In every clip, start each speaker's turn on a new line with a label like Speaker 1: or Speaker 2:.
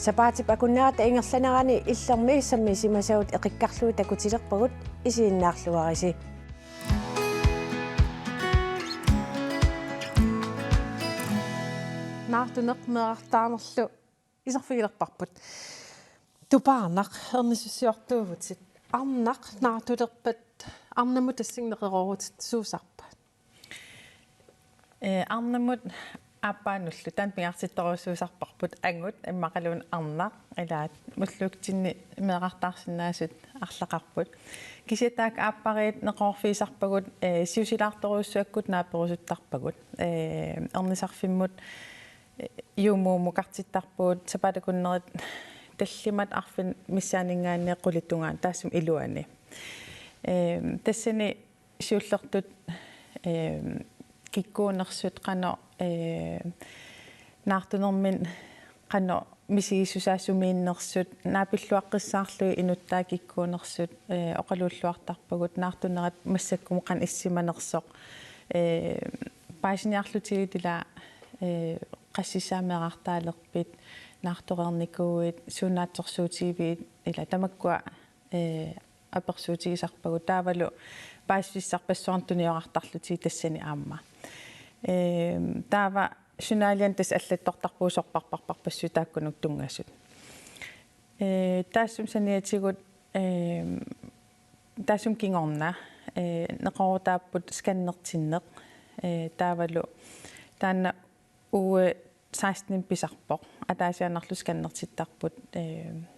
Speaker 1: Sapaatip akunnaarta ingerlanerani illermiissammi simasaut eqikkarluu takutilerpagut isiinnaarluarisi.
Speaker 2: Naartuneq meqartaanerlu isarfigilerparput. Tupaarnaq ernissussiortuuvutit. Arnaq naartulerpat arnamut assigneqerorutit suusarpa.
Speaker 3: Arnamut аппааннуллу таан пингартитторуссуусарпарпут ангут иммақалуун арнақ илаат муллуктинни меқартаарсинаасут арлақарпут киситаак ааппариит неқорфиисарпагут сиусилаарторуссуаккут нааперусуттарпагут эрнисарфиммут юумуумукартиттарпуут сапатакуннерит таллимат арфин миссаанингааниэ қулиттунгаан таассум илуани тассани сиуллертут киккуунерсут қано наартунермин қано мисигиссусаассумииннерсут наапиллуаққиссаарлуи инуттаа киккуунерсут оқалууллуартарпагут наартунерат массаккуму қан иссиманерсоқ паасиниарлутигитила qassisaameqartaalerpit naartoqernikkuuit suunaatsorsuutigiit ila tamakkuа аперсуутигисарпагу таавалу паассиссарпассуартуниоqartarluti тассани аама таава сунаалиан тас аллаттортарпуусорпарпарпарпассу тааккунук тунгасут таассум саниатигут таассум кингорна неқорутааппут сканнертиннеқ таавалу таанна уе 16 писарпоқ атаасианнарлу сканнертиттарпут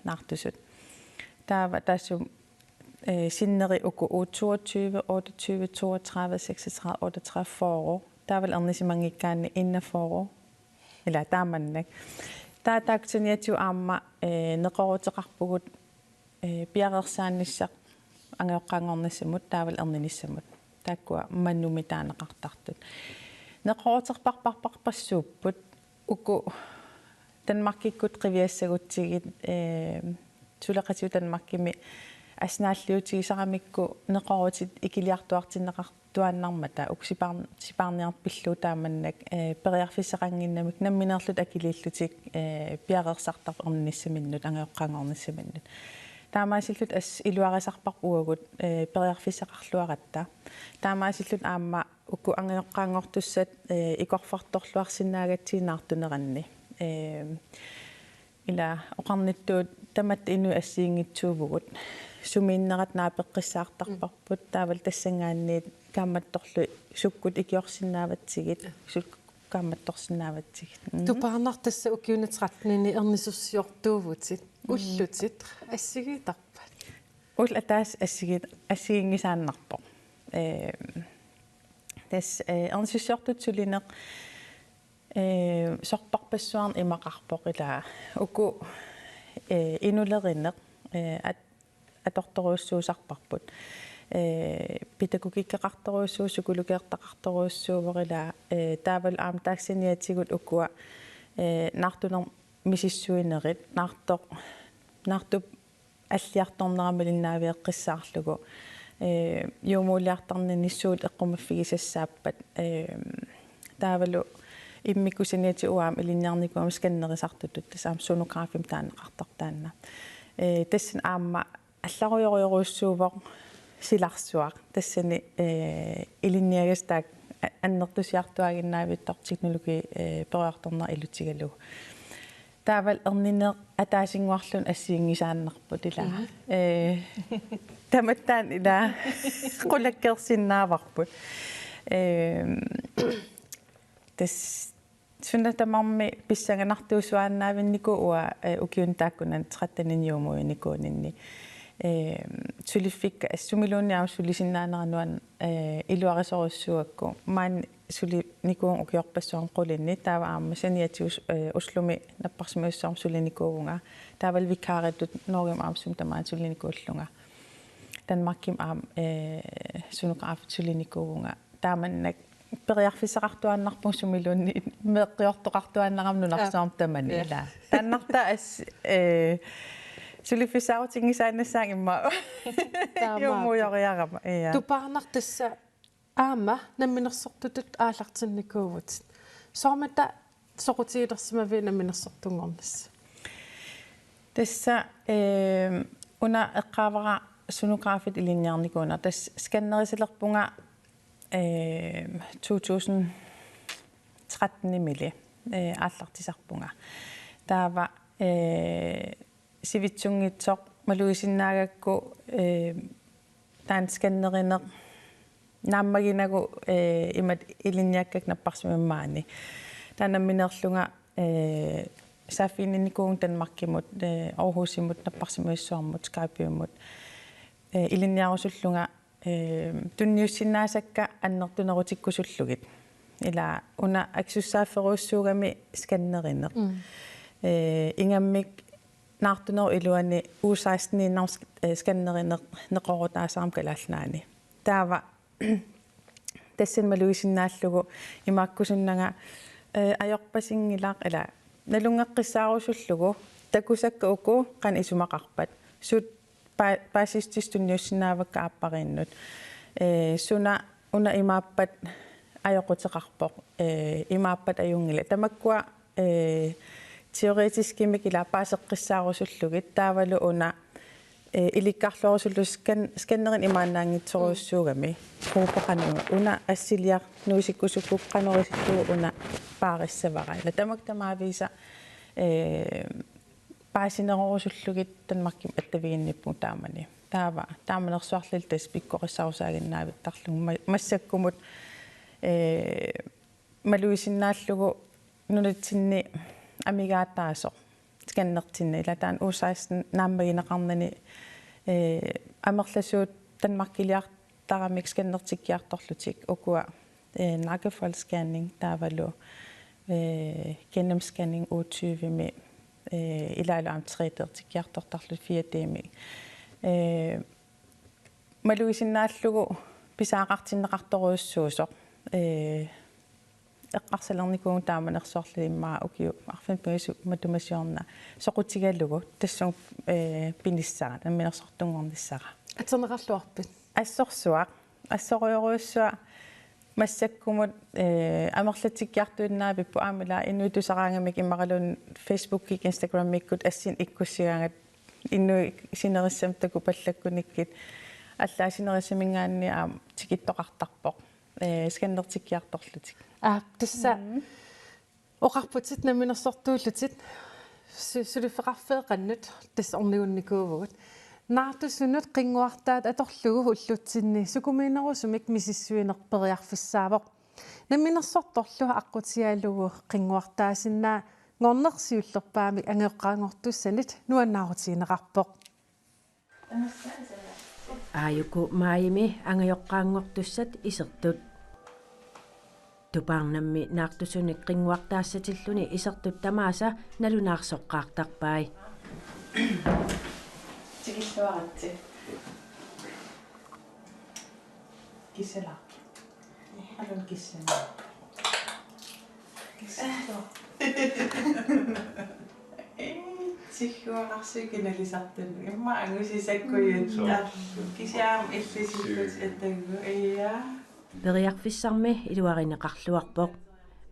Speaker 3: наартусут таава таассум синнери уку 22 28 32 36 38 форо таавал эрнисимангиккаанни инна форо ила тааманнак таатаактуниату аама неқорутеқарпугут пиарерсааниссақ ангеоққангорнассамут таавал эрниниссамут тааккуа маннуми таанеқартартут неқорутеқпарпарпарпассууппут уку танмаркиккут қивиассагутсигит тулеқатиу танмаркими аснааллиутигисарамикку неқорутит икилиартуартиннеқартуаннармата уксипаарниарпиллуу тааманнак периарфиссақангиннамик намминерлут акилииллутик пиарерсартар эрниссаминнут ангеоққангорнассаминнут таамаасиллут ас илуарисарпар уагут периарфиссақарлуаратта таамаасиллут аама уку ангеоққаангортуссат икорфарторлуарсинаагатсинаартунеранни ила оқарниттуут тамат ину ассиингитсуувгут сумииннерат наапеққиссаартарпарпут таавал тассангаанниит кааматторлу суккут икиорсинааватсигит кааматторсинааватсигит
Speaker 2: Тупаарнар тасса укиунатеқартнини эрнисуссиортуувутит уллутит ассигитарпат
Speaker 3: ул атаас ассигингисааннарпо тас эрнисуссиортутсулинеқ сорпарпассуарн имақарпоқ ила уку инулеринеқ аторторуссуусарпарпут питакукиккеқарторуссуу сукулукеэртақарторуссууверила таавал аам тааксиниатигут укуа наартунер мисиссуинерит наартуп аллиарторнерамалиннаавиэққиссаарлугу юумуулиартарнинissуут эққумаффигисассааппат таавалу иммикусиниати уаам илинниарникуам сканнерисартутут тасаам сонографим таанеқартартаанна тассан аама алларуйоруйоруссуувоқ силарсуақ тассани илинниагастаак аннертусиартуагиннаавиттор технологи периарторнер илутигалу таавал эрнинеэ атаасингуарлун ассиингисааннарпут ила таматтаан ила qulakkeersinnaavарпут тас суннатамарми писсаганартуусуааннаавиннику уа укиунтааккунан траттаниниумуиникуунинни сулиффикка ассумилуунниам сулисиннаанерануан илуарисоруссуакку маан сулиникуун укиорпассуан qulинни таава аама саниатиус услуми наппарсимассуарм сулиникуунга таавал викааритут норгим аамсум тамаан сулиникууллунга танмарким аам сунуqaaf сулиникуунга тааманнак периарфиссақартуаннарпун сумилуунни меэққиортоқартуаннарамну нарсаам тамани ила таннарта ас сулиффисаутингисаанассаан имма юмуйориарама ия
Speaker 2: тупаарнар тасса аама намминерсортутут аалартинникуувут соормата соқутигилерсимави намминерсортунгорнасса
Speaker 3: Tässä una eqqaavara sonografit ilinniarnikuuna tas skannerisillerpunga 2013 mili aallartisarpunga taava sivitsungitsoq maluisinnaagakku taan skannerineq naamaginagu imat ilinniakkak napparsimammaani taanamminerlunga saafiininikuun Danmarkimut Aarhusimut napparsimuissuarmut Skypeumut ilinniarusullunga tunniussinnaasakka annertunerutikkusullugit ila una aksussaafferuussuugami skannerineq ingammik naartuneru iluani U16-niinnar skannerineq neqorutaasaram kalaalnaani taava tassin maluisinnaаллугу имааккусуннага ajorpasingilaq ila nalungeqqissaarusullugu takusakka uku qan isumaqarpat sut paasististunniussinnaavakka aappariinnut suna una imaappat ajoquteqarpoq imaappat ajungila tamakkua teoreetiskimik ila paaseqqissaarusullugit taavalu una ilikkarluorusullu skannerin imaannaangitsoruussuugami quupoqanuga una assiliaq nuusikkusukku qanorisilugu una paarissavara ila tamaktamaaviisa paasinerorusullugit Danmarkim attaviginnippu taamani taava taamanersuarlil tas pikkoqissarusaaginnaavittarlugu massakkumut maluisinnaallugu nunatsinni amigaattaasoq skannertinni ila taan U16 naammagineqarnani amerlasuut Danmarkiliartaramik skannertikkiartorlutik ukua nakkefold-scanning taavalu gennemscanning U20 ilaalu am 3-tikkiartortarlu 4D maluisinnaallugu pisaaqartinneqartoruussuusoq eqqarsalernikuu taamanersorlimmaa ukiu arfanpigisu matumasiorna soqutigallugu tassung pinissara tamminersortungornissara
Speaker 2: aterneqarluarpit
Speaker 3: assorsuaq assoruyoruussua massakkumut amerlatikkiartuinnaavippu aamila innuitusaraangamik immaqalun Facebookik Instagramikkut assin ikkussigaangat innu sinerissam taku pallakkuниkkit аллаасинерисамингаанни тикиттоқартарпоқ сканнертиккиарторлутик
Speaker 2: тасса оқарпутит наминерсортууллутит сулифеқарфеэқаннут тасса орнигунникуувгут наартусунут қингуартаат аторлугу уллутсинни сукумиинерусумик мисиссуинерпериарфиссаавоқ наминерсорторлуга аққутиаалугу қингуартаасиннаа ngornersiullerpaamik angeqqaangortussanit nuannаарutiinеқарпоқ
Speaker 1: aayuku maayimi angajoqqaangortussat isertut tupaarnammi naartusunik qinguartaassatilluni isertut tamaasa nalunaarsoqqaartarpai
Speaker 3: tikilluaratsi kissala alun kissana сихуарсигиналисартун имма ангусисаккуйуттаарлу кисиаам иллисиккут аттагу ия
Speaker 1: periarfissarmi iluarineqarluarpoq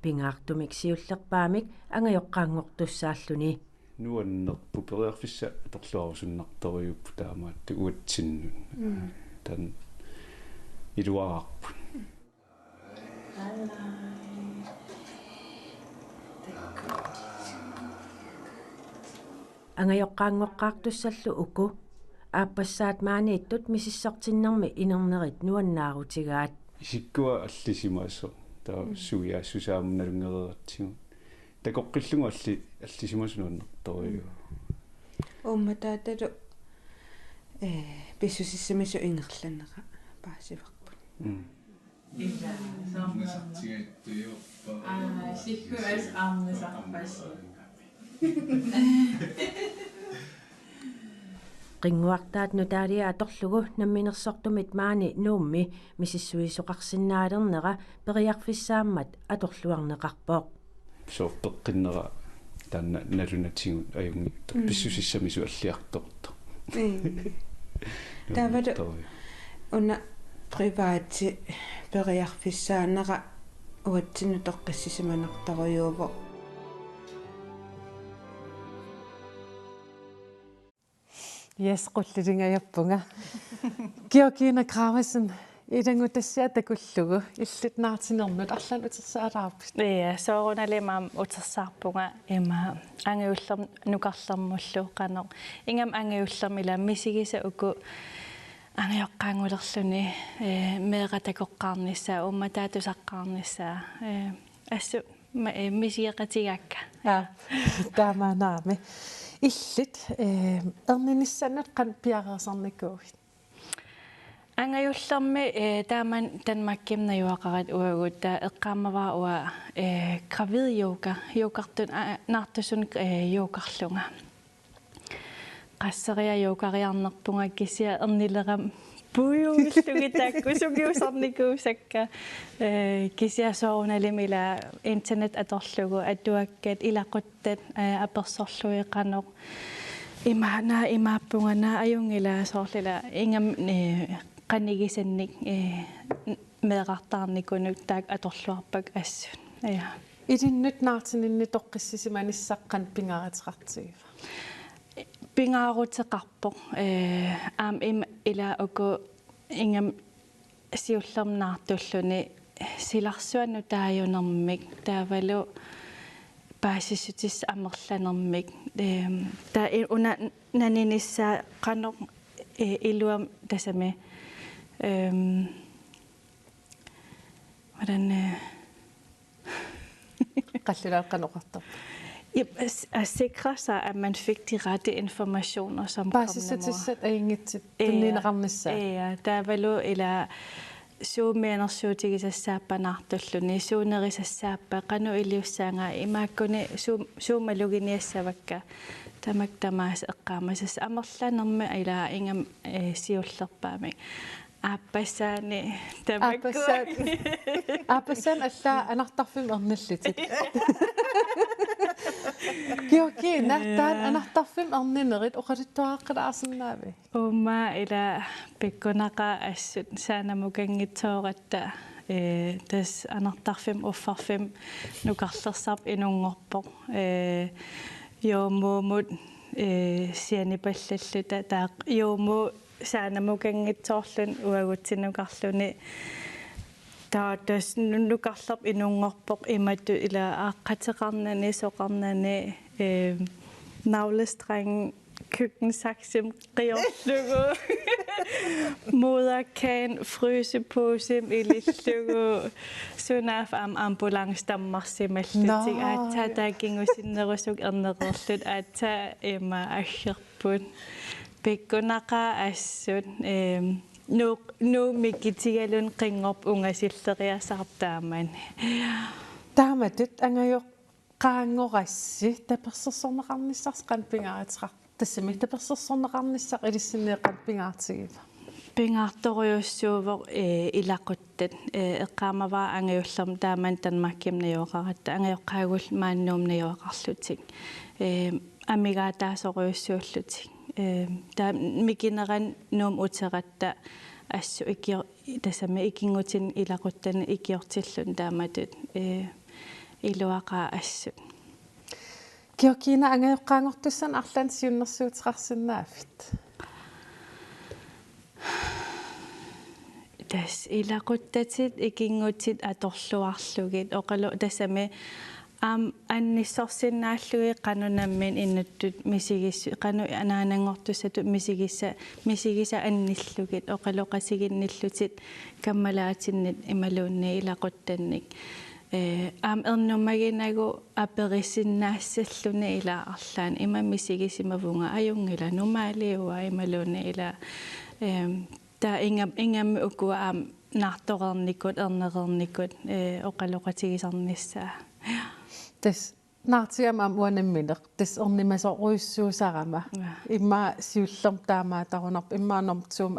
Speaker 1: pingaartumik siullerpaamik angajoqqaangortussaalluni
Speaker 4: nuannerpu periarfissa atorluarusunnartoriuppu taamaattu uatsinnun tan iluararpu
Speaker 1: angajoqqaangoqqaartussallu uku aappassaat maaniittut misissortinnermi inernerit nuannaarutigaat
Speaker 4: isikkua allisimaasso taa suiaassusaamunalungereratigu takoqqillungu allisimasunuannertoriu
Speaker 5: умматааталу писсусиссамису ингерланнера паасиварпут
Speaker 3: illa
Speaker 6: сартигаттуйорпа
Speaker 3: сихкуас аамнисарпасси
Speaker 1: qinguartaat nutaalia atorlugu namminersortumit maani nuummi misissuisoqarsinnaалернера periarfissaammat atorluarneqarpoq
Speaker 4: soorpeqqinera taanna nalunatigut ajungi pissusissamisu alliartorto
Speaker 5: тавалу уна приваати периарфиссаанера уатсину тоққиссисиманерторюувоо
Speaker 2: Yes, qullulingajarpunga. Georgina Gravesen, idangutassiatakullugu illit naartinermut arlan utersaalaarpit.
Speaker 6: Ja, soorunalimaam utersaarpunga ima angiullerm nukarlermullu qanoq. Ingam angiullerm ila misigisa uku angiоққаангулерлүни меэратакоққарнissaa умматаатусаққарнissaa ассу мисиеқатигакка
Speaker 2: таамаанаами illit erninissanat qan piareersernikkuugit
Speaker 6: ангаюллерми тааман танмаккимнаюақарат уагут таа эққаамаваа уа гравид йогартун наартусун йогарлунга qassariya yokariarnerpunga kisia ernillerам pujuullugitaakku sugiusarnikuusakka kisia soorunalimi internet atorlugu atuakkat ilaquttat apersorluiqanoq imaappunga ajungila soorlila ingam qanigisannik meeqartaarnikunuk taak atorluarpak assun ja
Speaker 2: ilinnut naartininni toqqissisimanissaqqan pingaritaqartigiva
Speaker 6: pingaarutseqarpoq im ila uku ingam siullernaartulluni silarsuannu taajunarmik taavalu paasissutis amerlanermik ta una naninissa qanoq iluam tasame hvordan
Speaker 2: qallulaaqanoqartar
Speaker 6: at sikre sig, at man fik de rette informationer som
Speaker 2: basissutisat aingitsit tunnineqarnissa
Speaker 6: ja der valu ila suumener suutigisassaappanartulluni suunerisassaappa qanu iliussaanga imaakkuni suumaluginiassavakka tamak tamaas eqqaamasas amerlanermi ila ingam siullerpaamik aappassaani tamakku
Speaker 2: aappassan alla anartarfim ernallutit Georgina taan anartarfim erninerit oqaluttuaqalaarsinnaavi
Speaker 6: umma ila pikkunaqa assut saanamukangitsoораtta tas anartarfim uffarfim nukarlersarp inungorpoq yoommuumut sianipallalluta taaq yoomu saanamukangitsoorlun uaguttinukarluni taatas nukarlerp inungorpoq imattu ila aaqqateqarnani soqarnani navlestreng køkkensaksim qiorlugu moderkan frysepose ilillugu sunaaf ambulanstammarsimallutik aata taakingusinnerusuk erneqerlut aata ima aggerput pikkunaqa assut nu mikitigalun qingorp ungasilleriasartaaman
Speaker 2: taamatut angajoq qaangorassi tapersersorneqarnissars qanpingaatiqar tassami tapersersorneqarnissaq ilissinneeqan pingaartigiva
Speaker 6: pingaartoriussuuvoq ilaquttat eqqaamavaa angajullерм taaman tanmakkimnajuoqaratta angajoqqaagul maannuumnajuoqarlutik amigaataasoruussuullutik ta mikineran nuum uteratta assu ikio tasami ikingutin ilaquttani ikiortillun taamatut iluaqa assu
Speaker 2: Georgina angajoqqaangortussan arlan siunnersuuteqarsinnaafit
Speaker 6: tas ilaquttatit ikingutit atorluarlugit oqalu tasami annissorsinnaallui qanunammin innuttut misigis qanu anaanangortussatut misigisa annillugit oqaloqasiginnillutit kammalaaatinnit imaluunni ilaquttannik ernumaginagu aperissinnaassalluni ila arlaan ima misigisimavunga ajungila numaaliua imaluunni ila ta ingam ukua naartoqernikut erneqernikut oqaloqatigisarnissaa
Speaker 2: tas naartigamam uanammineq tas ernimasoruissuusarama imma siullerm taamaatarunarp immaanormtuum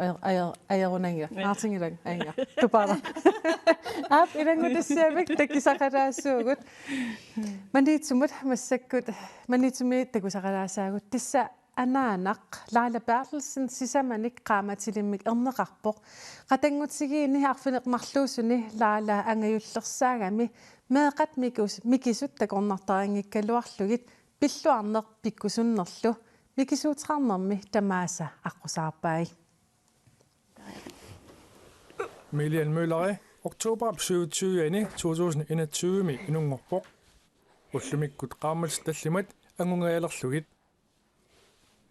Speaker 2: ajerunangia naartingilang ainga tupara aap ilangutassaamik takisaqalaassuugut maniitsumut massakkut maniitsumi takusaqalaasaagut tissa anaanaq Laila Bertelsen sisamanik qaamatilimik erneqarpoq qatangutigiini arfineqmarluusuni Laila angajullersaagami meeqat mikisut takornartariangikkaluarlugit pilluarneq pikkusunnerlu Mikisuutrarnermi tamaasa aqusaarpai.
Speaker 7: Milian Møllere, oktober 27. 2021 inungorpoq. Ullumikut qaamals tallimat angungayalerlugit.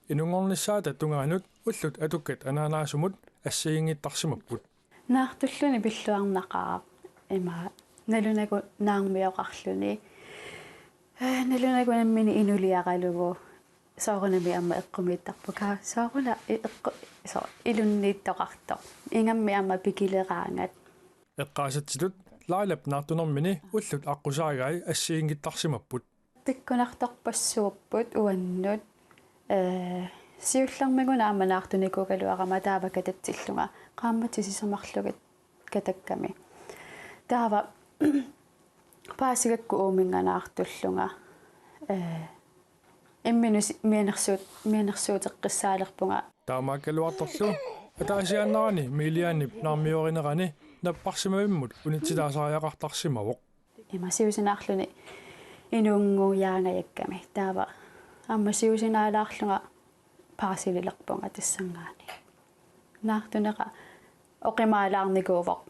Speaker 7: Inungornissaata tungaanut ullut atukkat anaanaasumut assiingittarsimapput.
Speaker 8: Naartulluni pilluarnaqaaq ima nalunaku naarmioqarluni nalunakunammini inuliaqalugu soorunami amma eqqumiittarpuka soorula ilunniittoqartoq ingammi amma pikileqaangat
Speaker 7: Eqqaasatsitut lailap naartunermini ullut aqusaagai assiingittarsimapput.
Speaker 8: Pikkunartorpassuupput uannut siullarmiguna amma naartunikugaluaqama taavakatatillunga qaammatisisamarlugat katakkami taava paasigakku uuminnganaartullunga imminus mianersuuteqqissaalerpunga
Speaker 7: Taamaakkaluartorlu ataasiaannarani milianni naarmiorinerani napparsimavimmut unitsitaasaariaqartarsimawoq.
Speaker 8: ima siusinaarluni inuunguyaangayakkami taava amma siusinaalaarlunga paasililerpunga tissangaani naartuneqa oqimaalaarnikuuvoq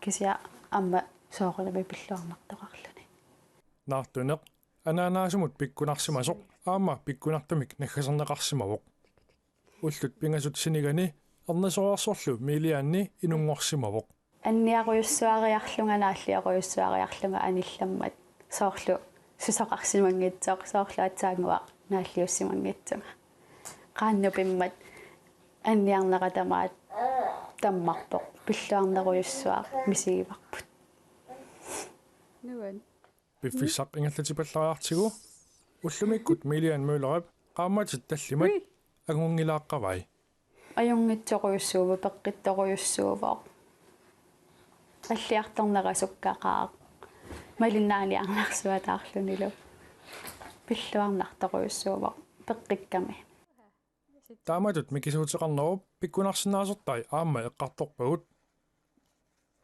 Speaker 8: kisia amma soorunami pilluarnartoqarluni
Speaker 7: Naartuneq anaanaasumut pikkunarsimasoq aama pikkunartumik naggaserneqarsimawoq. Ullut pingasut sinigani ernasoarsorlu milianni inungorsimawoq.
Speaker 8: анниақуйуссуариарлунга нааллиақуйуссуариарлунга анилламмат соорлу сусоқарсимангитсоқ соорлу атсаангуа нааллиуссимангитсунга qaannupimmat анниарнератамаат таммарпоқ пиллуарнеруйуссуа мисигиварпут нуан
Speaker 7: Biffissaq ingallatipallariartigu ullumikut milian Møllerep qaammatit tallimat agungilaaqqavai.
Speaker 8: ajungitsoquyussuuva peqqittoquyussuuvoq аллиарторнерасуккақаа малиннаалиарнарсуатаарлуниlu пиллуарнартоқуйуссуувоq пеққикками
Speaker 7: Taamatut mikisuuteqarnerup pikkunarsinaasertai aamma eqqartorpagut.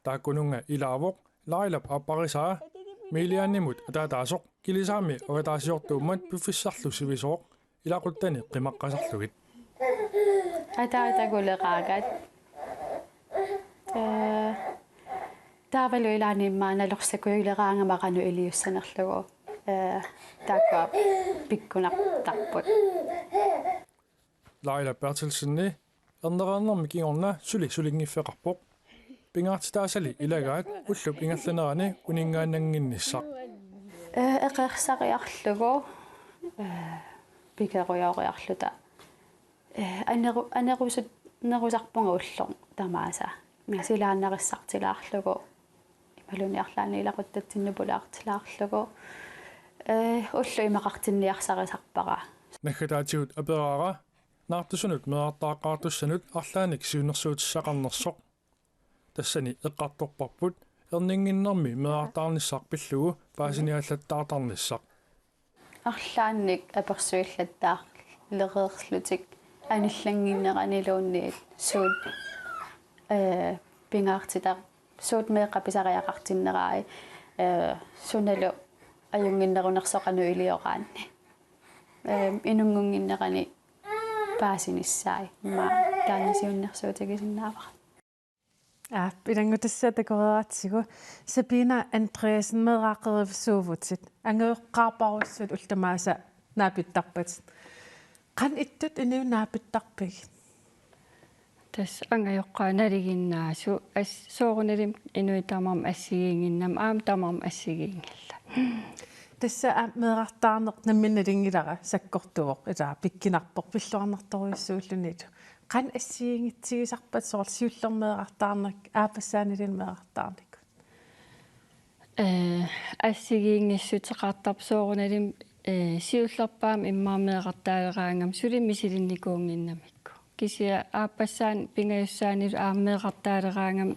Speaker 7: Taakkununga ilaavoq lailap apparisaa miliannimut ataataasoq kilisaami oritaasiortuummat piffissarlu sivisooq ilaquttani qimaqqasarlugit.
Speaker 8: атаатагулеқаагат таавалу илааниммаа налорсакуилераангамақану илиуссанерлугу таакка пиккунартарпут
Speaker 7: Laila Bertelsenni erneraanermi kingorna sulingiffeqarpoq pingaartitaasali ilagaat ullup ingallanerani uningaannanginnissaq
Speaker 8: эқерсариарлугу пикеруйориарлута анерусут нерусарпунга уллор тамааса мисилааннариссартилаарлугу ималуниарлаани илақуттатсиннупулаартилаарлугу уллу имақартинниарсарисарпара
Speaker 7: наггатаатигут апераара наартусунут меартааққаартуссанут арлааник сиунерсуутиссақарнерсоқ тассани эққарторпарпут ернингиннэрми меартаарниссақ пиллугу паасиниаллаттаартарниссақ
Speaker 8: арлаанник аперсуиллаттаа лереерлутик аниллангиннеранилуунниит суут пингаартита суут меэққаписариақартиннерааи суналу аюнгиннерунерсоқану илиораанни инунгунгиннерани паасиниссаи ма таанисиуннерсуутигисиннаавара
Speaker 2: Pilangutassatakoraatigu Sabina Andreasen medraaqerivsuuvutit angeeqqaarparussut ultamaasa naapittarpat qan ittut iniu naapittarpig
Speaker 6: tas angajoqqaanaliginnaasu as soorunalim inuitamam assigiinginnam aam tamam assigiingilla
Speaker 2: tassa medraartaarneq namminnalingilara sakkortuvoq ila pikkinarpoq pilluarnartoruissuullunitu qan assigiingitsigisarpat soorsiullermedraartaarnek aapassaanilin medraartaarnik
Speaker 6: ассигиингиссутеқартарп сооруналим сиуллерпаам иммаармеэқартаагераангам сулиммисилинникуунгиннамикку кисия ааппассаан пингаюссаанилу ааммеэқартаалераангам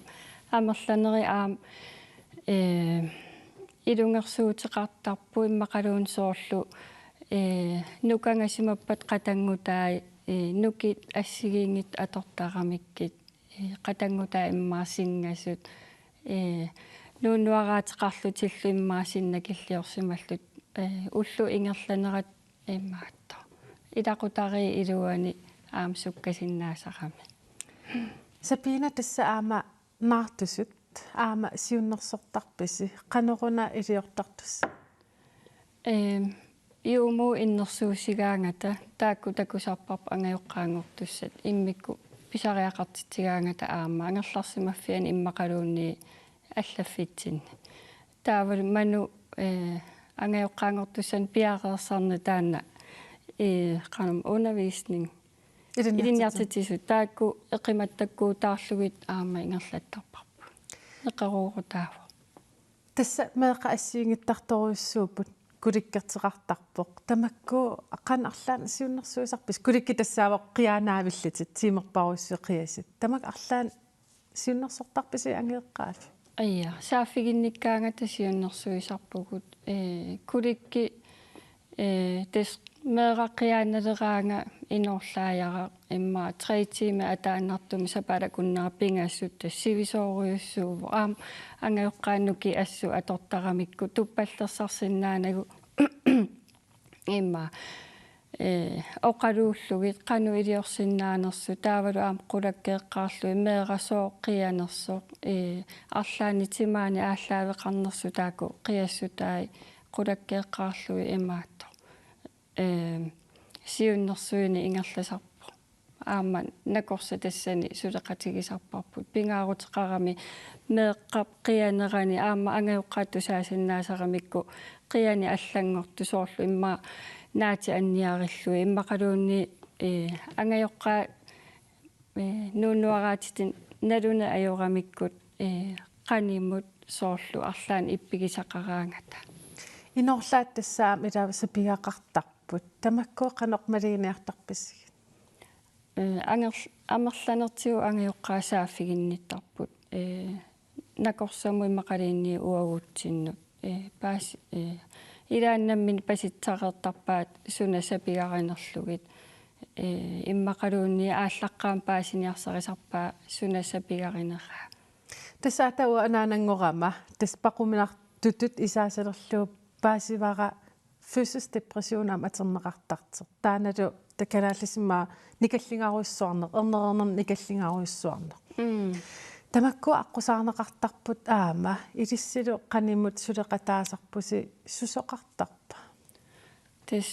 Speaker 6: амерланери аам илунгерсуутеқартарпу иммақалуун соорлу нукангасимаппат қатангутаа нукит ассигиингит атортаарамиккит қатангутаа иммаасингасут нуунуараатеқарлутиллу иммаасиннакиллиорсималлут уллу ингерланерат иммаатто idaqutari iluani sukkasinnaasaqami
Speaker 2: Sabina tässä aama naartusut aama siunnersortarpisi qanoruna iliortartus
Speaker 6: Juumu innersuusigaangata taakku takusarparp angajoqqaangortussat immikku pisariaqartitsigaangata aama angerlarsimaffian immaqaluunni allaffiitsin taavali manu angajoqqaangortussan piareersarna taanna qanum undervisning idinniartitisut taakku eqimattakkuutaarlugit aama ingerlattarparpu neqaruurutaava
Speaker 2: tässä meeqa assiingittartoruissuuput kulikkerteqartarpoq tamakku aqanarlaan siunnersuisarpis kulikki tassaavoq qianaavilliti tiimerparuissuqiasit tamak arlaan siunnersortarpisi angeeqqaali
Speaker 6: Aija, saafiginnikkaangata siunnersuisarpugut kulikki tes meeqaqiaanaleraanga inorlaajara imma 3 tiime ataannartumi sapala kunnaa pingassut sivisooriussuuvu angajoqqaannuki assu atortaramikku tuppallersarsinnaanagu imma oqaluullugit qanu iliorsinnaanersu taavalu qulakkeeqqaarlui meeqasooqqianersoq arlaani timaani ааllaaveqarnersu taaku qiassutai qulakkeeqqaarlui imaatto siunnersuini ingerlasarpu aamman nakorsa tassani suleqatigisarparput pingaaruteqarami meeqqap qianerani aamma angajoqqaattusaasinnaasaqamikku qiani allangortu soorlu imma naati anniarillui immaqaluunni angajoqqaa nuunnuaraatitin naluna ajoramikkut qanimut soorlu arlaan ippigisaqaraangata
Speaker 2: inorlaat tassaam ilaavassa piaqartarput tamakku qanormaliiniartarpis
Speaker 6: амерланертигу ангиоққаасааффигинниттарпут накорсаму иммақалиинни уагутсиннут паас илааннаммин паситсақертарпаат суна сапигаринерлугит иммақалуунни ааллаққаам паасиниарсарисарпаа суна сапигаринераа
Speaker 2: тассаатауа анаанангорама таспақуминар tutut isaasalерluu paasivara fødselsdepression aterneqartarter taanalu takanaallisimmaa nikallingaruissuarneq ernererner nikallingaruissuarneq tamakku aqusaarneqartarput aama ilissilu qanimut suleqataasarpusi susoqartarpa
Speaker 6: tes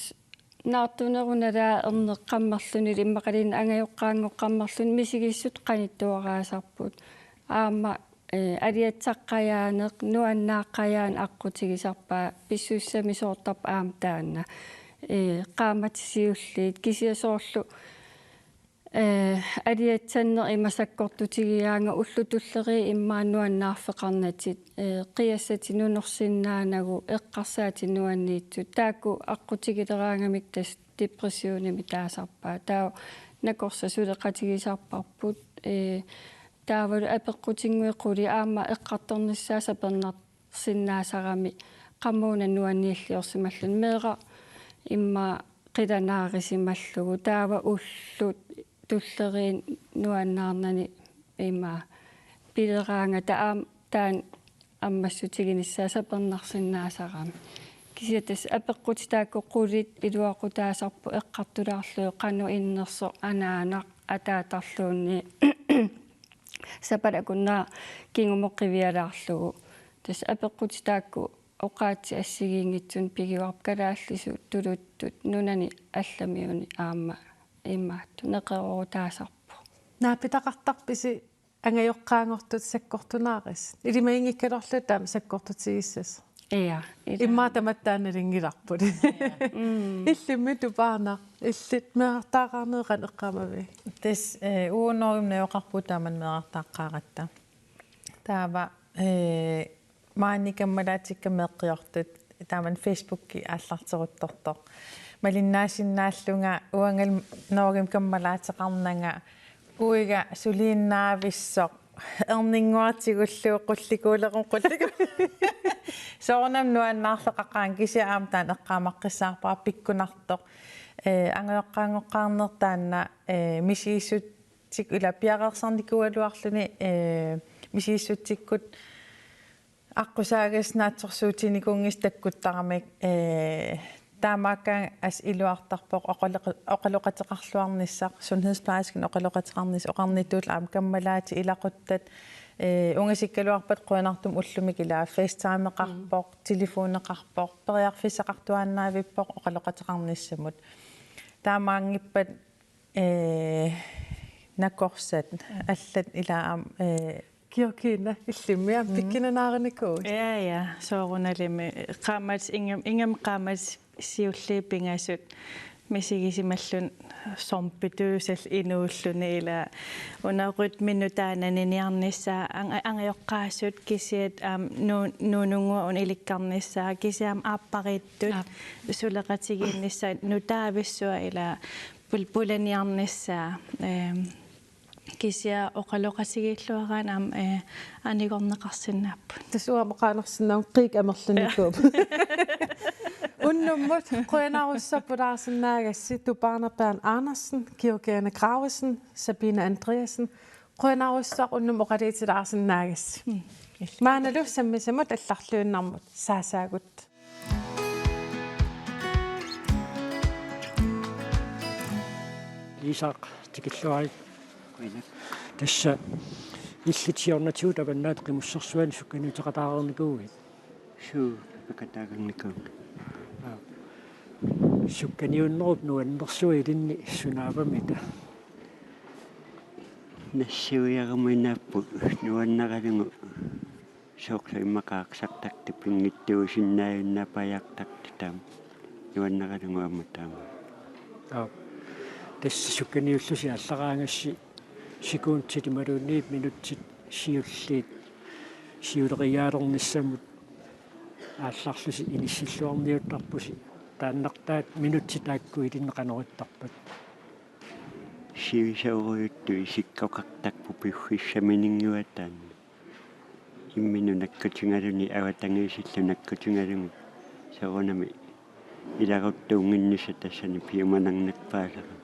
Speaker 6: naartunerunalaa erneqqammerluni immaqalin angajoqqaangoqqammerlun misigissut qanittuaraasarput aama aliatsaqqajaaneq nuannaaqqajaan aqutigisarpaa pissuussami soortarp aam taanna qaamatisiulliit kisiasoorlu aliatsanner imasakkortutigiaanga ullutulleri immaannuannaarfeqarnatit qiassati nunorsinnaanagu eqqarsaati nuanniitsu taakku aqutigileraangamik tas depressionimi taasarpaa taa nakorsa suleqatigisarparput taavalu apeqqutinguequli aama eqqartornissaa sapernersinnaasarami qammuuna nuanniilliorsimallun meeqa imma qilanaarisimallugu taava ullut tulleriin nuannaarnani imma pileraanga taan аммассутигинissaa сапернарсиннаасарами кисиатас апеққутитаакку қулит илуақутаасарпу эққартулаарлуу қану иннерсо анаанақ атаатарлуунни сапалакуннаа кингумоққивиалаарлугу тас апеққутитаакку оқаати ассигиингитсун пигиуарп калааллису тулуттут нунани алламиуни аама имаатту неқерорутаасарпу
Speaker 2: наапитақартарписи ангайоққаангортут саккортунаарис илимаингиккалорлу таама саккортутигиссас
Speaker 6: иа
Speaker 2: иммаатаматтааналингиларпут иллимми тупаана иллит меартаагаарнеқан эққамави
Speaker 9: тас уунорим неоқарпу тааман меартааққааратта таава maanikkammalaatikka meqqiortut taaman facebookki ааллартерутторто малиннаасиннааллунга уангал ноогим каммалаатеқарнага уига сулииннаависсоқ эрнингуартигуллуу qullikуулеқун qulliku соорнам нуаннаарлеқақаан кисиаам таан эққаамаққиссаарпаа пиккунартоқ ангеоққаангоққарнертаанна мисииссутсик ула пиареерсарникуалуарлуни мисииссутсиккут аққусаагас наатсорсуутиникунгис таккуттарамик таамааккаан ас илуартарпоq oqaloqateqarluarnissaq sundhedsplejersken oqaloqateqarnis oqarnituul aam kammalaati ilaquttat ungasikkaluarpat quanartum ullumik ilaa FaceTime-eqarpoq telefoneqarpoq periarfissaqartuaannaavippoq oqaloqateqarnissamut таамаангиппат накорсат аллат илаам
Speaker 2: Kiokina illimia pikkinanaarinikuut.
Speaker 6: Ja, soorunalimi qaamats ingam qaamats siulliipingasut misigisimmallun sormpituusall inuulluni ila unarut minutaananiniarnissaa angajoqqaassut kisiat nuunungua un ilikkarnissaa kisiam aappariittut suleqatigiinnissa nutaavissua ila pulpulaniarnissaa kisia oqaloqasigilluaraan am anigorneqarsinnaappu
Speaker 2: Tasuamaqaanersinnaun qiik amerlunikuup. Unnummut quyanaarussapulaarsannaagassi Tuparnerpaan Andersen, Georgiane Gravesen, Sabine Andreasen, quyanaarussaq unnum oqaliitilaarsannaagасsi. Maanalu sammisamut allarluunnarmut saasaagut.
Speaker 10: Isak tikilluari tässä illitiornatuut apannaat qimussersuan sukkanuteqataareernikuugi
Speaker 11: pekataagernikuu
Speaker 10: sukkaniunnerup nuannersui ilinni sunaavamita
Speaker 11: nassiuiaruminaappu nuannaqalungu sooqluimmaqaaqsartaktu pingittuusinnaayunnaapajaqtartu taam nuannaqalungu ammataama
Speaker 10: tässä sukkaniullusi allaraangassi sikuuntitimaluunniip minutsit siulliit siuleqiyaalernissamut aallarlusi inissilluarniuttarpusi taannartaat minutsit aakku ilinneqanerittarpat
Speaker 11: siusauruyuttu isikkoqartakpu piuffissaminingguataan imminu nakkutingaluni avatangiisillu nakkutingalungu soorunami ilaruttuunginnissa tassani piumanarnappaasara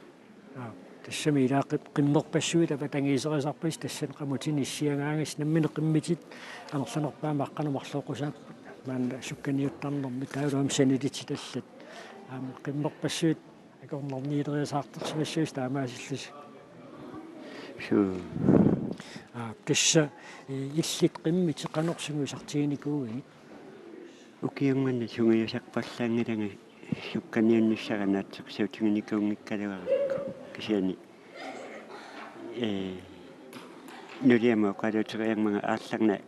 Speaker 10: тассами илаақип қиммерпассуит апатангиисерисарпис тассан қамутини иссиангаангас наммине қиммитит анерланерпаама аққанумарлооқусааппут маанна сукканиуттарнерми таалуам санилити таллат аама қиммерпассуит акорнерниилериасаартерсимассуис таамаасиллис тасса иллит қиммити қанорсугуисартигиникуугит
Speaker 11: укиангманна сунгиусақпарлаангиланга сукканиунниссаганаатсерсиутигиникуунгиккалуаракку кисиани нулиама оқалуутериармага аалларна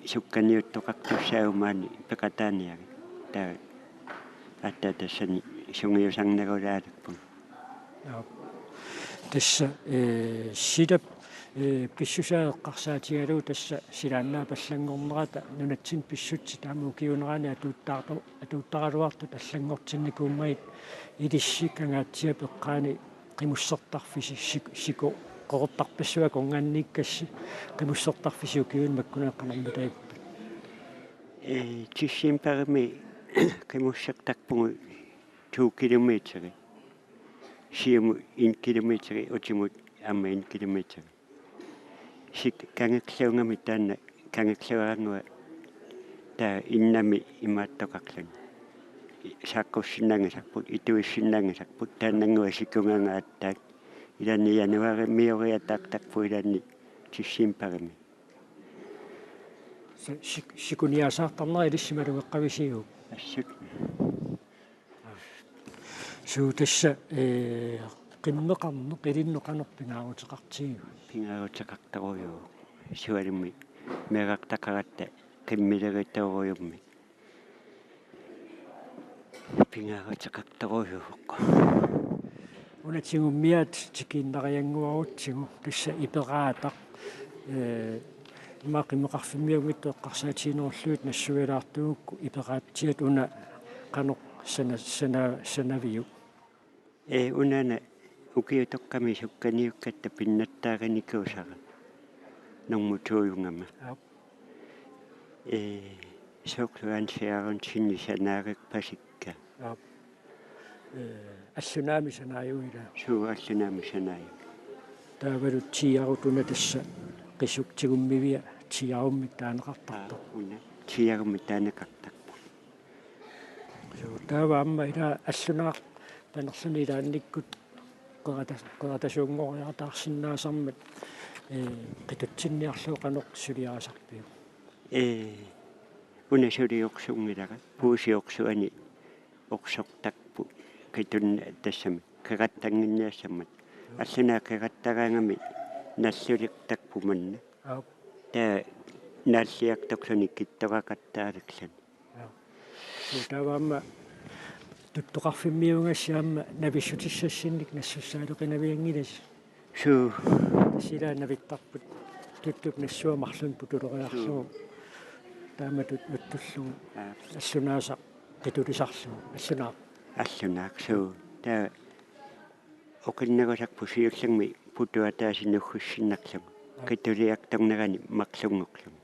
Speaker 11: сукканиуттоқартуссаагумаани пеқатааниари таа атта тассани сунгиусарнагулаалакпу
Speaker 10: тасса сидап писсусаеққарсаатигалуу тасса силааннаа паллангорнерата нунатсин писсутси тааму киунераани атууттаралуартут аллангортинникууммаит илиссикангаатсиа пеққаани қимуссертарфиси сико қорортарпассуа конгаанниккасси қимуссертарфисиу киун маккунеэққанэрмутаиппа
Speaker 11: тиссимпарми қимуссертарпугу 2 километри сиуму 1 километри отимут амма 1 километри сик кангаклаунгами таанна кангаклауаангуа таа иннами имааттоқарлани саккуссиннаангасарпут итуиссиннаангасарпут тааннангуа сиккунгаангааттаат илани януари миориатаартарпу илани тиссимпарами
Speaker 10: сикуниасаартарнери илиссималугеққависигу
Speaker 11: ассут
Speaker 10: суутасса qimmeqarneq ilinneqanerpingaaruteqartigigu
Speaker 11: pingaaruteqartaruйу суалимми меэқартақаратта qimmileritaruйумми pingaaruteqartaruйуоққа
Speaker 10: унатсигуммиат тикииннариангуарутсигу тасса ипераатақ имақимеқарфиммиугитто эққарсаатиинерлуит нассуилаартугукку ипераатсиат уна қанеқ санавиу
Speaker 11: унана укиутоққами сукканиуккатта пиннаттааганикуусара нормутуйунгама соклуан сеарун синнисанаарикпасикка
Speaker 10: аллунаами санааюила
Speaker 11: суу аллунаами санааю
Speaker 10: таавалу тиарутуна тасса qisuktigummivia tiarummi taanaqartarta
Speaker 11: una tiarummi taanaqartarpu
Speaker 10: таава амма ила аллунаа панерлуни илаанниккут qeqatasuunngoriartaarsinnaasarmat qitutsinniarluuqaneq suliarasarpiu
Speaker 11: unasuliorsuungilaka puusiorsuani orsortakpu kitunna tassami qeqattanginniassammat allunaa qeqattaraangami nalluliqtakpumanna taa naalliartorluni kittoraqattaaliqlan
Speaker 10: тааваама туттоқарфиммиунгассаама нависсутиссассинник нассуссаалеқинаviangилас
Speaker 11: суу
Speaker 10: сила навиттарпут туттуп нассуамарлун путулериарлугу тааматут уттуллугу аллунааса qitulисарлугу
Speaker 11: аллунаак суу таа оқиннагасак пусиуллагми путуатаасинуггуссиннарлугу qitулиакторнерани марлунгорлугу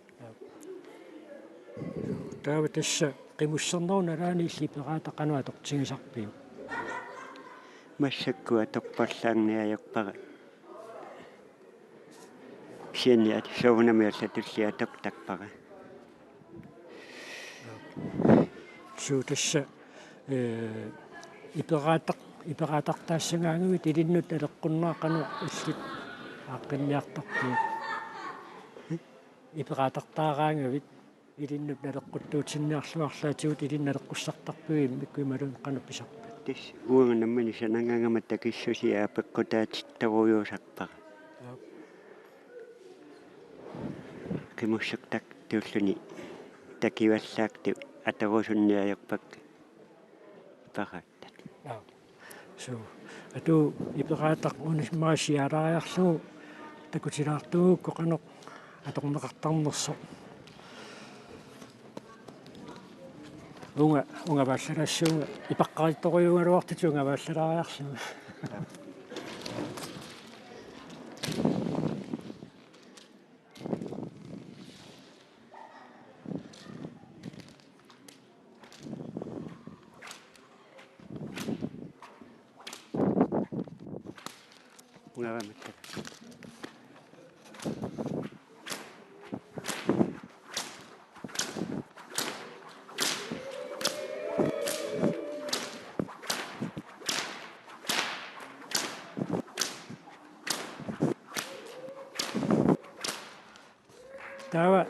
Speaker 10: таава тасса qimусsernerunalaani иллипераатақануа тортигисарпиу
Speaker 11: массаккуа торпарлаангниаёрпара синиат соунамиалла туллиатоктарпара
Speaker 10: суу тасса ипераатартаассагаангуит илиннут алеққуннаақану иллит ааққинниартарпиу ипераатартаараангавит илиннут налеққуттуутсинниарлуарлаатигут илинналеққуссартарпугим миккуималун қанупписарпа
Speaker 11: тис уангнаммани санангангамат такиссусиа пеққутаатитторуйуусарпара кимуссуктак тууллуни такиваллаакту аторусунниаерпак параттат
Speaker 10: суу ату ипераатақ унисмаасиалаариарлугу такутилаартугукко қанеқ аторнеқартарнерсо unga vallarassuunga ipaqqarittorujuungaluartitu unga vallarariarluga таава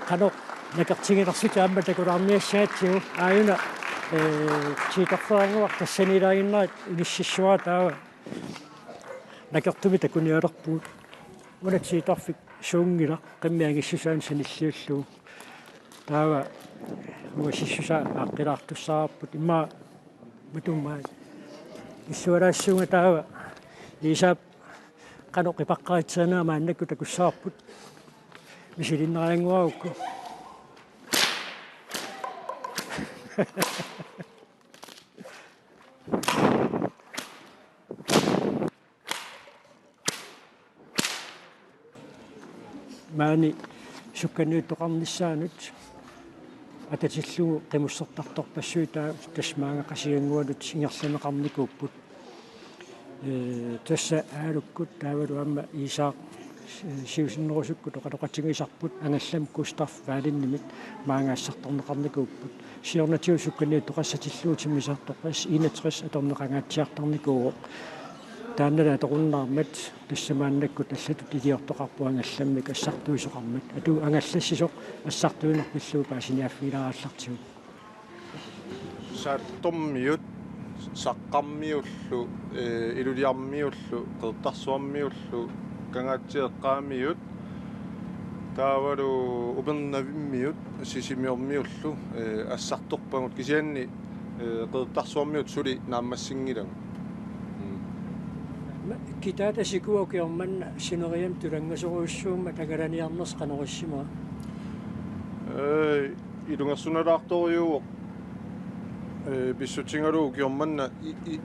Speaker 10: канок накартигилэрсутаамма такулаарниассаатсигу ааюна читорфаангуар тассанилаагиннаат илиссиссуа таава накартуми такуниалерпуут унатсииторфик суунгила qimmiagissusaan sanilliullu таава уасиссуса ааққилаартуссаарпут имма матумаа иссуалаассуунга таава исаап канок ипаққаатсаанаама аннакку такуссаарпут мисилиннераангуаукку маани сукканиуттоқарниссаанут ататиллугу қимуссертарторпассуутаа тасмаага қасигангуалут ингерланеқарникууппут тасса аалуккут таавалу амма исаа сиусиннерусукку тоқалоқатигисарпут ангаллам Густав Валиннимит маангаассарторнеқарникууппут сиорнатиу сукканиуттоқассатиллуутиммисарторпас 61 аторнеқангаатсиартарникууго тааннала тоқуннаармат тассамааннаккут аллатут илиортоқарпу ангалламмик ассартуисоқармат ату ангаллассисоқ ассартуинерпиллуу паасиниаффиларааллартигу
Speaker 12: сааттормиут саққармиуллу илулиармиуллу қертарсуармиуллу кангаатсиэққаамиут таавалу упернавиммиут сисимиормиуллу ассарторпагут кисианни қертарсуармиут сули нааммассингилага
Speaker 10: китаата сикуокиорманна синериам тулангасоруйуссуумма тагаланиарнерс канериссима
Speaker 12: илунгерсуналаарторюуоқ биссутингалуу киорманна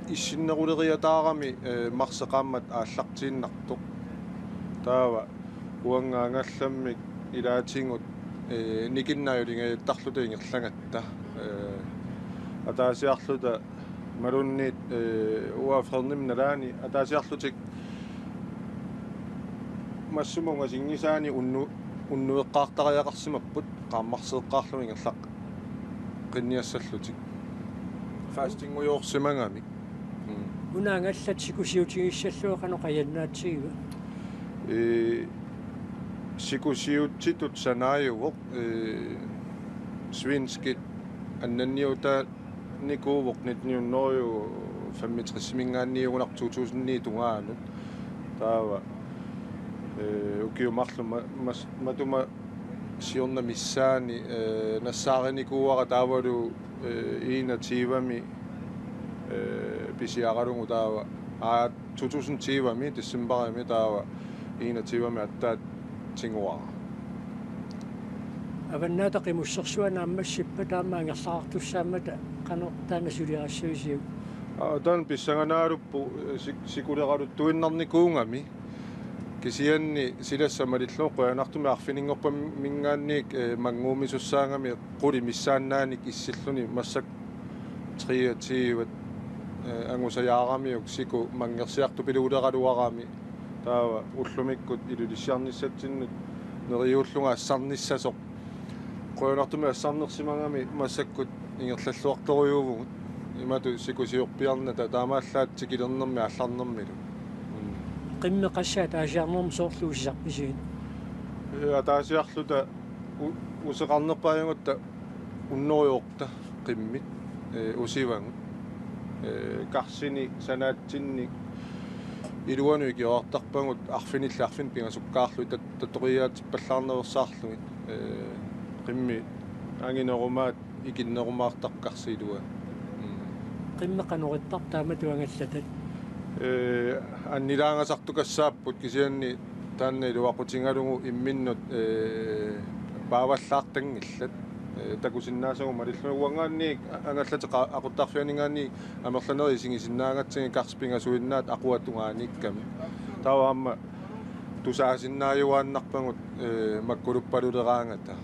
Speaker 12: иссиннерулериатаарами марсеқааммат ааллартииннартоқ таава уангаангалламмик илаатингут никиннааюлингаяттарлута ингерлангатта атаасиарлута малунниит уафернимналаани атаасиарлутик массумунга сингисаани уннуэққаартариақарсимаппут qaammarseeqqaarlumi ngallaq qinniassallуtik fasting uyorsimangami
Speaker 10: unaangallatikusiutigissalluaqano qayannaatigiva
Speaker 12: sikusiutsitut sanaajuvoq svinskit annanniuta nikuuvoq nitniunnoju 65 mingaanniugunaq 2009 tungaanut taava ukiumarlu matuma siorna missaani nassaarinikuuaqa taavalu iina tiivami pisiaqalungu taava 2010 decemberimi taava iina tiivami attaat tinguaqa
Speaker 10: avannaataqimussersuana ammassippa taamaangerlaartussaamata qano taanasuliarassavisiu
Speaker 12: tan pissanganaaluppu sikuleqalut tuinnarnikuungami kisianni silassamalillu qoyanartumi arfiningorpa mingaanniik manguumisussaangami quli missaannaanik issilluni massak triatiivat angusajaaramiuk siku mangersiartu piluuleqaluarami taava ullumikkut ilulissiarnissatsinnet neriullunga assarnissasoq qoyanartumi assarnersimangami massakkut ingerlalluartoriuvugut imatu sikusiorpiarnata taamaallaatsikilернэрми алларнэрмилу
Speaker 10: qimmeqassaa taasiarnerm soorluusisarpisiin
Speaker 12: атаасиарлута усеқарнерпаажангутта уннориорта қиммит усивангут карсини санаатсинни илуануи киоартарпангут арфин пингасуккаарлуи татториаатиппаллаарнерсаарлугит қимми ангинерумаат икиннерумаартаркарсилуа
Speaker 10: qimmeqanurittar taamatuangallatат
Speaker 12: аннилаангасартукассааппут кисианни таанна илуақутингалугу имминнут пааваллаартангиллат такусиннаасагу малиллугуангаанни ангаллатеқа ақуттарфианингаанни амерланери сигисиннаагатсиги карспингасуиннаат ақуатунгааникками таваамма тусаасиннааюааннарпагут маккулуппалулераангата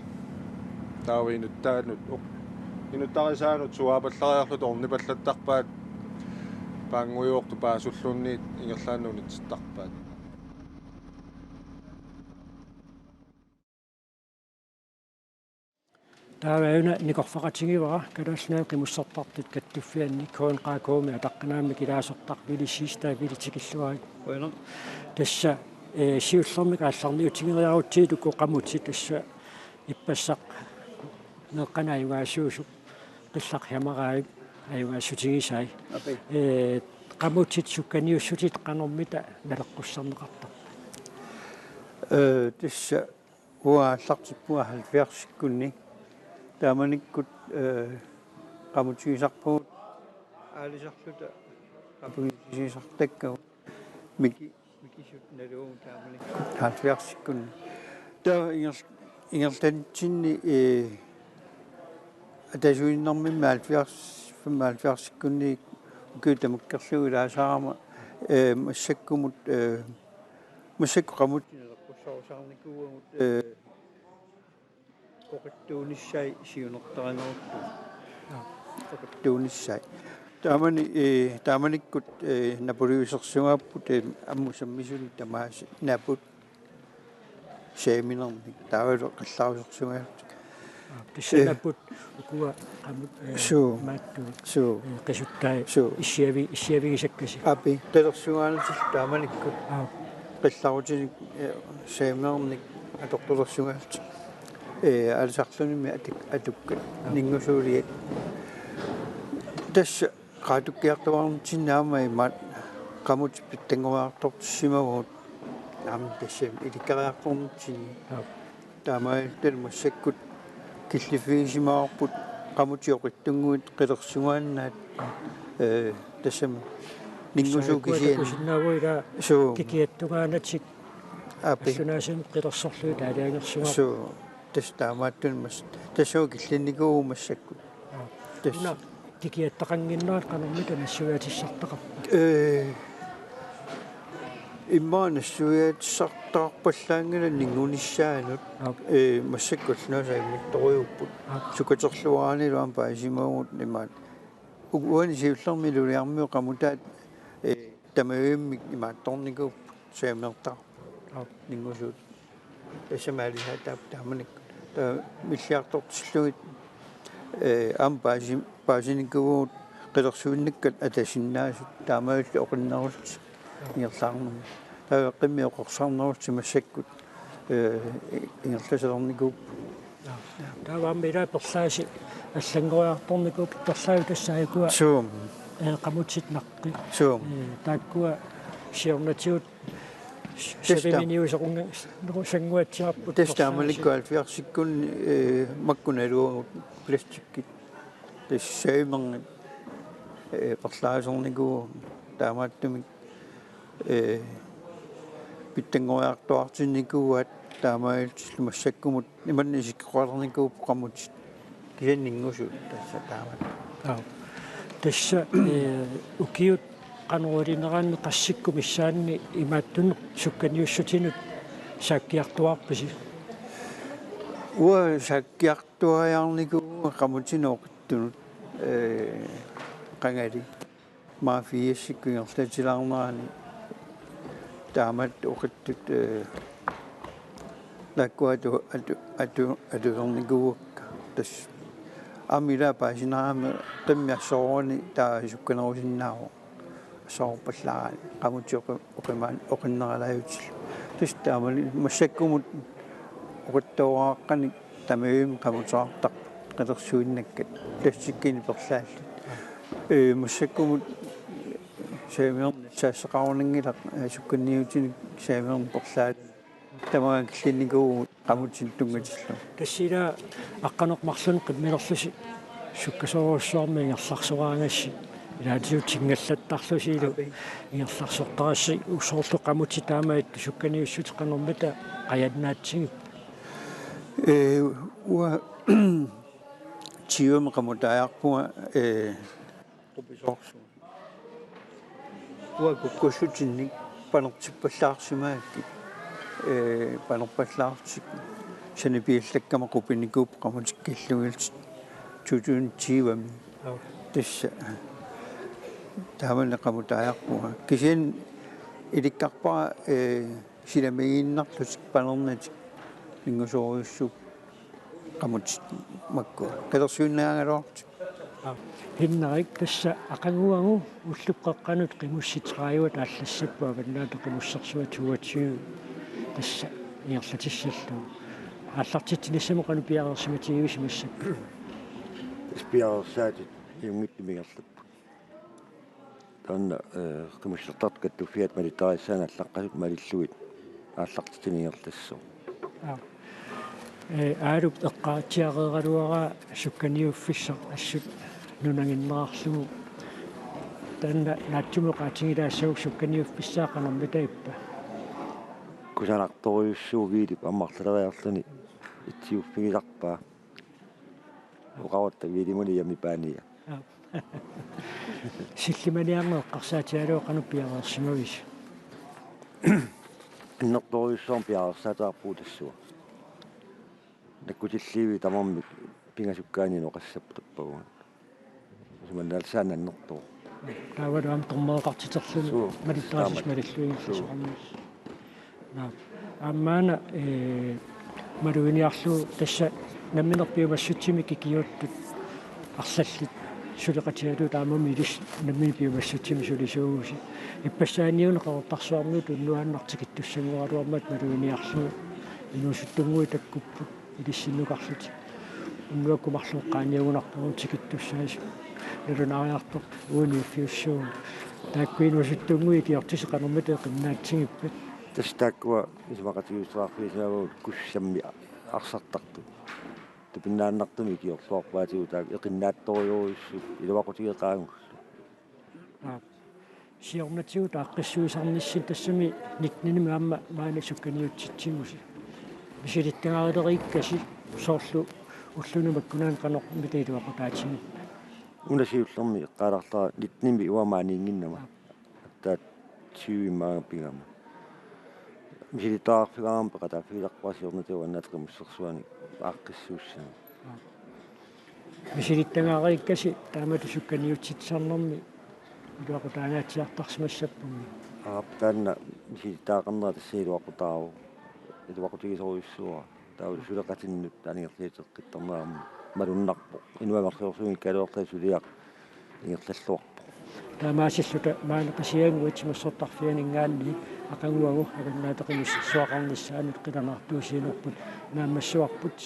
Speaker 12: таава инуттаанут инуттарисаанут суаапаллариарлут орнипаллаттарпаат паангуйоорту паасуллуунниит ингерлааннунитситтарпаат
Speaker 10: тааваюна никорфақатигивара калааснаа қимуссартартит каттуффианни коонқаакууми атаққанаами килаасертар вилиссиистаа вилитикиллуари уйна тасса сиуллэрмик аалларниутигериарутсиитукку қамутси тасса иппассақ неққанааюгаасуусук қиллақ ямараай аюгаасутигисай qamutsit sukaniussutit qanormita naleqqusserneqartar
Speaker 13: tissa uaallartippuga 70-sikkunni taamanikkut qamutigisarpugut aalisarluta qapugisisartakkagu mikisut naluugu taamanikkut 70-sikkunni taa ingertanitsinni atasuinnermimma 75-sikkunni ukiutamakkerlugu ilaasaarama массакку qamuttineraqqussarusarnikuugut oqittuunissai siunertarangeruttu oqittuunissai taamanikkut napoliusersugapput ammusammisuni tamaas naput seeminernik taavalu qallaarusersugaat
Speaker 10: tissanaput ukua qamut maattu qisuttai issiavigisakkasi
Speaker 13: api qillersugaanatil taamanikkut qillarutinik seeminernik atoqtulersugaat alisarlunimi atukkat ningusuuliat tassa qaatukkiartuarnitsinnaamai maat qamut pittangumaartortissimaguut naam tassam ilikariartornitsinni taamailtal massakkut killiffiisimaarput qamutioqittunguit qilersugaannaat tassam
Speaker 10: ningusuukisiannaavoila kikiattugaanatsik ассунаасын қилерсорлуи таалиангерсуга
Speaker 13: су тастаамааттун мас тасуу киллинникуу массаккут
Speaker 10: тасна кикиаттақангиннаат канармита нассуаатиссартақарпа иммаанассуаатиссартарпаллаангала нингуниссаанут массаккуллуусаиммитторуйуппут сукатерлуаанилуам паасимаагут имаат угуани сиуллермилулиармиу qamutaat тамаиммик имаатторникуу саамнертар ningusuut tasamaalihataap taamanik ta milliartortillugit am paasinikkugut
Speaker 13: qillersuunnikkat atasinnaasit taamaillu oqinnerut ingerlaarnum tava qimmi oqorsarnerut simassakkut ingerlasalernikuup
Speaker 10: таавааммила перлааси аллангориарторникуп перлаау тассаакуа
Speaker 13: суум
Speaker 10: qamutsit naqqi
Speaker 13: суум
Speaker 10: taakkua siornatiut сериминиусоқунга сангуатсиарпут
Speaker 13: тестаамаликкуал фиарсиккун маккуналуу пластиккит тассаимернг перлаасорникуу таамааттумик питтангориартуартинникууат таамаилт массаккумут иманни сиккуалерникуу qamutsit кисаннингусут тасса таамат
Speaker 10: тасса укиут qanurulinaranni qassикку миссаанни имааттуну сукканиуссутинут сааккиартуарпаси
Speaker 13: уа сааккиартуаярникуу qamutинооqittunut qangали мафиассиккунгерлатилаарнерани таамат оқиттут лаккуату атуверникууакка тас амила пасинаами qimmiassorooni таа сукканерусиннааву соорпаллаа qamutiоq оқимаан оқиннералаавутил тас таамали массаккумут оқиттуааққани тамаим qamutaартақ qилерсуиннаккат тассиккини перлааллут массаккумут саамиер саассақарунангила сукканниутини саамиер перлаат тамаа клиникуу qamutsin тунгатиллу
Speaker 10: тассила аққанеқмарлун қиммилерлуси суккасоруссуарми ингерларсораангасси илаатиутсингаллаттарлусиилу ингерларсортарасси усоорлу qamutsi таамаит сукканиуссутеқарнэрмата қаяннаатсигип
Speaker 13: уа тиум qamutaajarpua qupисорсу уа куккусутинник панертиппаллаарсимаакки панерпаллаартик санипииллаккама qupinikuup qamutikkиллугилт 2020 тасса тааманна qamutaajarpua кисин иликкарпара силамигииннарлутик панернатик ингусориуссуп qamutsit макку калерсуиннаагалуарт
Speaker 10: хиннарик тасса ақангуангу уллупқеққанут қимусситерааюат ааллассаппаа ваннаата қимуссерсуа туатсиу тасса иерлатиссаллу ааллартитсинissamo қану пиарерсиматигивис массакку
Speaker 14: спиарерсаатит юнгиттимигерлаппу танна қимуссертарт каттуффиат малитариссаана аллаққасут малиллуит ааллартитинигерлассо ааруб эққаатиареералуара сукканиуффиссар ассут нунангиннеарлугу танна наатсумеқаатингилаассагу сукканиуффиссаақанэрмитаиппа кусанарторюссуугиилип аммарлалериарлуни итсиуффигиларпаа уqawatta вилимуни ямипаания силлиманиарнеэққарсаатиалуо қануппиареерсимавис иннерторюссуарм пиарерсаатаарпуу наккутилливи тамарми пингасуккаани ноқассаптаппагуна суманнаалсаананнэртоо таавалуам тормеэқартитерлуни малиттарасис малиллуингерласоқарнис аммаана малуиниарлу тасса намминерпиумассутсими кикиуттут арлаллит сулеқатиалу таамами илис наммини пиумассутсими сулисууси иппассааниуна қавертарсуарнуут уннуааннартикиттуссангуалуармат малуиниарлу инусуттунгуи таккуппут илиссиннукарлути уннуаккумарлуққааниагунарпугун тикиттуссаасу налунариарто ууниффиуссуу тааккуинусуттунгуи киортисеқанэрмата қиннаатсигиппат тастааккуа исмақатиусуарфисааву куссамми арсартарту тупиннааннартуми киорлуарпаатигу таак эқиннаатториуруссу илуақутигеқаагу сиорнатигу тааққиссуисарниссин тассами никниними аама маани сукканиутситсигуси мисилиттагаарилериккаси соорлу уллунумаккунаан канормитаилуақутаатсигип унасиуллерми эққааларлаа нитними уамааниингиннама таат сиуимаагаппигама мисилитаарфигаам пеқатааффиларпасиорнатиу аннаатеқимуссерсуани ааққиссууссани мисилиттагаариккаси таамату сукканиутситсарнэрми илуақутаагаатсиартарсимассаппуми таанна мисилитаақарнера тассаилуақутаару илуақутигисоруйуссуа таа сулеқатиннут таанигерлиитеққиттарнерами малуннарпо инуамерлиорсуги калуортаа сулиақ ингерллуарпо
Speaker 10: таамаасиллута маанеқисиангуит массортарфианингаанни ақангуагу аканнаатеқимис суақарниссаанут қиланартуусиинерпут наамассуарпут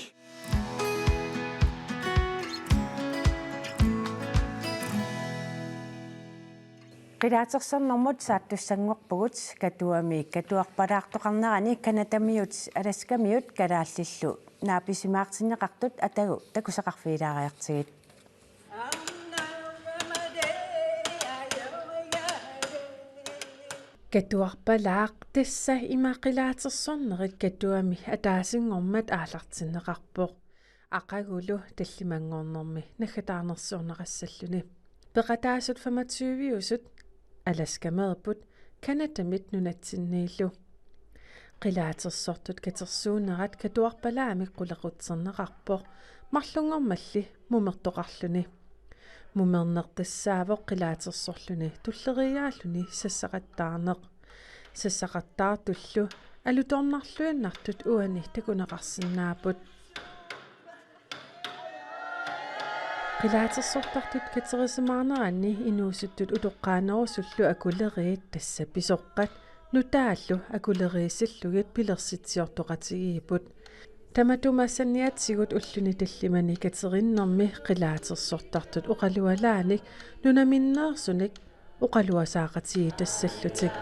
Speaker 1: qilaatersarnermut saattussangorpugut katuami katuarpalaartoqarnerani kanatamiut alaskamiut kalaallillu naapisimaartinneqartut atagu takusaqarfiilaariartigit katuarpalaaq tassa imaqilaatersornerit katuami ataasingormat aallartinneqarpoq aqagulu tallimangornermi naggataanersuornerassalluni peqataasut 25-usut alaskameerput kanatamit nunatsinniillu qilaatersortut katersuunerat katuarpalaami qulequtserneqarpoq marlungormalli mumertoqarluni mumernertassaavoq qilaatersorluni tulleriaalluni sassaqattaarneq sassaqattaartullu alutornarluinnartut uani takuneqarsinnaaput qilaatersortartut katerisimaanerani inuusuttut utoqqaanerusullu akuleriit tassa pisoqqat nutaallu akuleriisillugit pilersitsiortoqatigiiput tamatumassaniatsigut ulluni tallimani katerinnermi qilaatersortartut uqalualaanik nunaminneersunik uqaluasaaqatigi tassallutik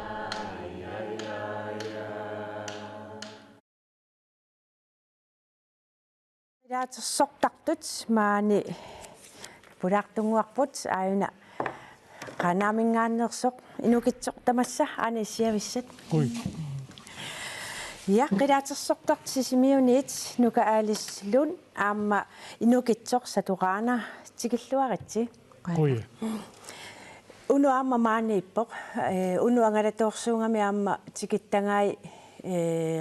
Speaker 1: qilaatersortartut maani pulaartunguarput aayuna qanaamingaanneersoq inukitsoq tamassa aanissiavissat ja qilaatersortart sisimiuniit nuka aalissluun aamma inukitsoq saturaana tikilluaritsi unu aamma maaniippoq unu angalatoorsuungami aamma tikittangai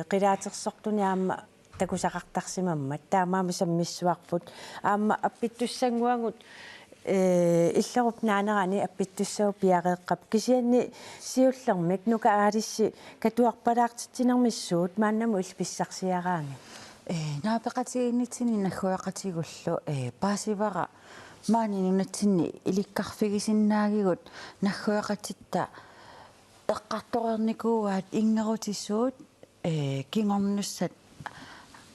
Speaker 1: qilaatersortuni aamma takusaqartarsimammat taamaami sammissuarput aamma appittussanguangut иллеруп нааnerani appittussau piareeqqap kisianni siullermik nuka aalissi katuarpalaartittinermissuut maannamu ilpissarsiaraanga
Speaker 15: naapеqatiginnitsini nagguaqatigullu paasivara maani nunatsinni ilikkarfigisinnaagигут nagguaqatitta eqqartoreernikuugaat ingerutissuut kingornussat